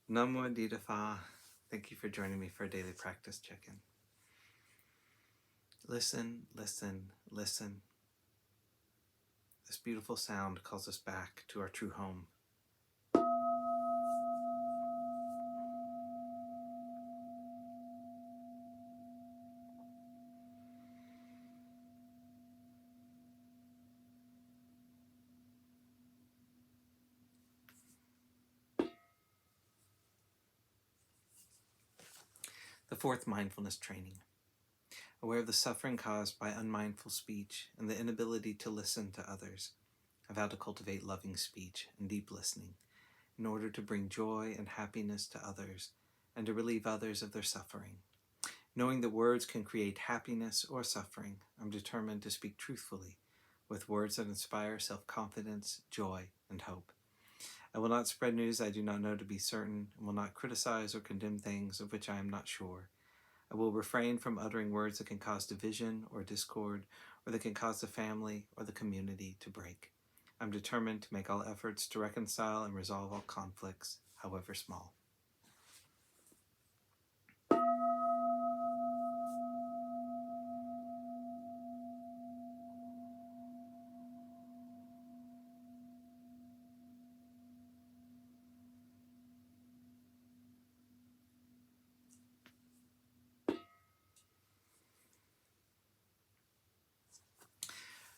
Namo Pha. Thank you for joining me for a daily practice check-in. Listen, listen, listen. This beautiful sound calls us back to our true home. The fourth mindfulness training. Aware of the suffering caused by unmindful speech and the inability to listen to others, I vow to cultivate loving speech and deep listening in order to bring joy and happiness to others and to relieve others of their suffering. Knowing that words can create happiness or suffering, I'm determined to speak truthfully with words that inspire self-confidence, joy, and hope. I will not spread news I do not know to be certain, and will not criticize or condemn things of which I am not sure. I will refrain from uttering words that can cause division or discord, or that can cause the family or the community to break. I'm determined to make all efforts to reconcile and resolve all conflicts, however small.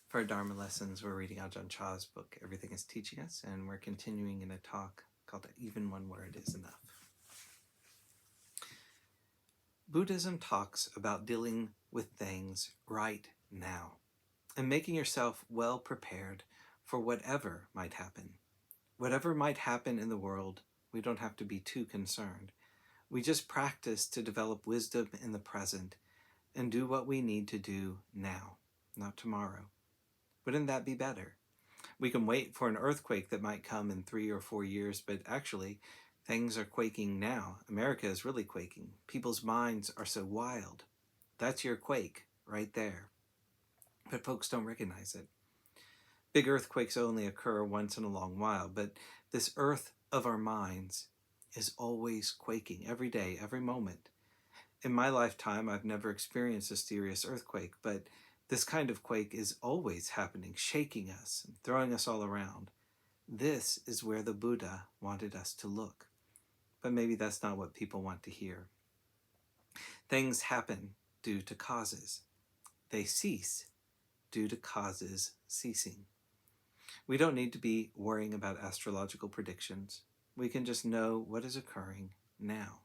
For our Dharma lessons, we're reading Ajahn Chah's book, Everything is Teaching Us, and we're continuing in a talk called Even One Word is Enough. Buddhism talks about dealing with things right now and making yourself well prepared for whatever might happen. Whatever might happen in the world, we don't have to be too concerned. We just practice to develop wisdom in the present and do what we need to do now, not tomorrow. Wouldn't that be better? We can wait for an earthquake that might come in 3 or 4 years, but actually, things are quaking now. America is really quaking. People's minds are so wild. That's your quake right there. But folks don't recognize it. Big earthquakes only occur once in a long while, but this earth of our minds is always quaking, every day, every moment. In my lifetime, I've never experienced a serious earthquake, but this kind of quake is always happening, shaking us and throwing us all around. This is where the Buddha wanted us to look. But maybe that's not what people want to hear. Things happen due to causes. They cease due to causes ceasing. We don't need to be worrying about astrological predictions. We can just know what is occurring now.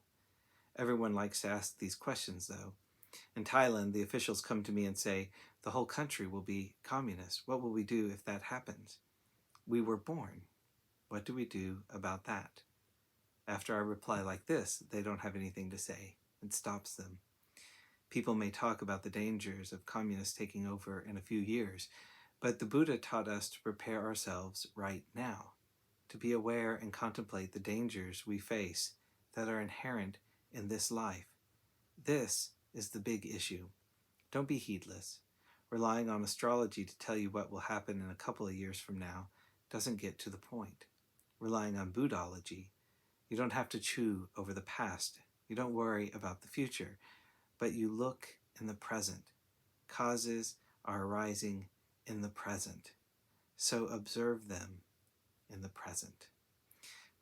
Everyone likes to ask these questions, though. In Thailand, the officials come to me and say, the whole country will be communist. What will we do if that happens? We were born. What do we do about that? After I reply like this, they don't have anything to say. It stops them. People may talk about the dangers of communists taking over in a few years, but the Buddha taught us to prepare ourselves right now, to be aware and contemplate the dangers we face that are inherent in this life. This is the big issue. Don't be heedless. Relying on astrology to tell you what will happen in a couple of years from now doesn't get to the point. Relying on Buddhology, you don't have to chew over the past. You don't worry about the future, but you look in the present. Causes are arising in the present, so observe them in the present.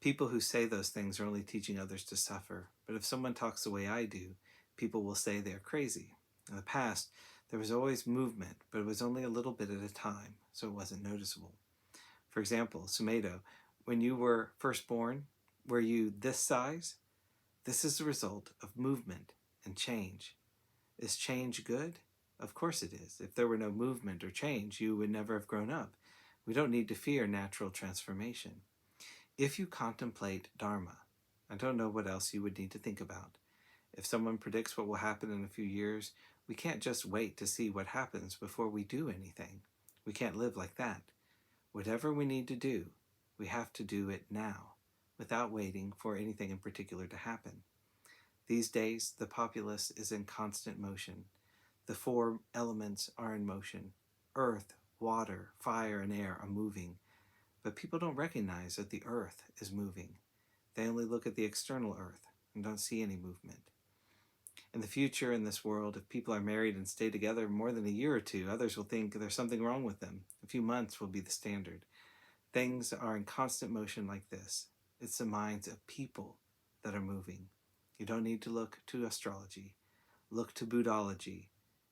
People who say those things are only teaching others to suffer, but if someone talks the way I do, people will say they're crazy. In the past, there was always movement, but it was only a little bit at a time, so it wasn't noticeable. For example, Sumedho, when you were first born, were you this size? This is the result of movement and change. Is change good? Of course it is. If there were no movement or change, you would never have grown up. We don't need to fear natural transformation. If you contemplate Dharma, I don't know what else you would need to think about. If someone predicts what will happen in a few years, we can't just wait to see what happens before we do anything. We can't live like that. Whatever we need to do, we have to do it now, without waiting for anything in particular to happen. These days, the populace is in constant motion. The 4 elements are in motion. Earth, water, fire, and air are moving. But people don't recognize that the earth is moving. They only look at the external earth and don't see any movement. In the future, in this world, if people are married and stay together more than a year or two, others will think there's something wrong with them. A few months will be the standard. Things are in constant motion like this. It's the minds of people that are moving. You don't need to look to astrology. Look to Buddhology,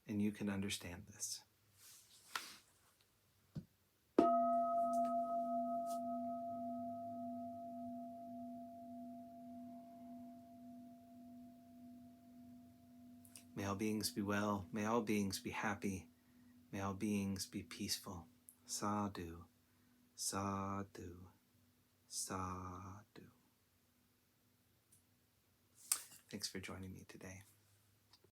and you can understand this. May all beings be well. May all beings be happy. May all beings be peaceful. Sadhu, sadhu, sadhu. Thanks for joining me today.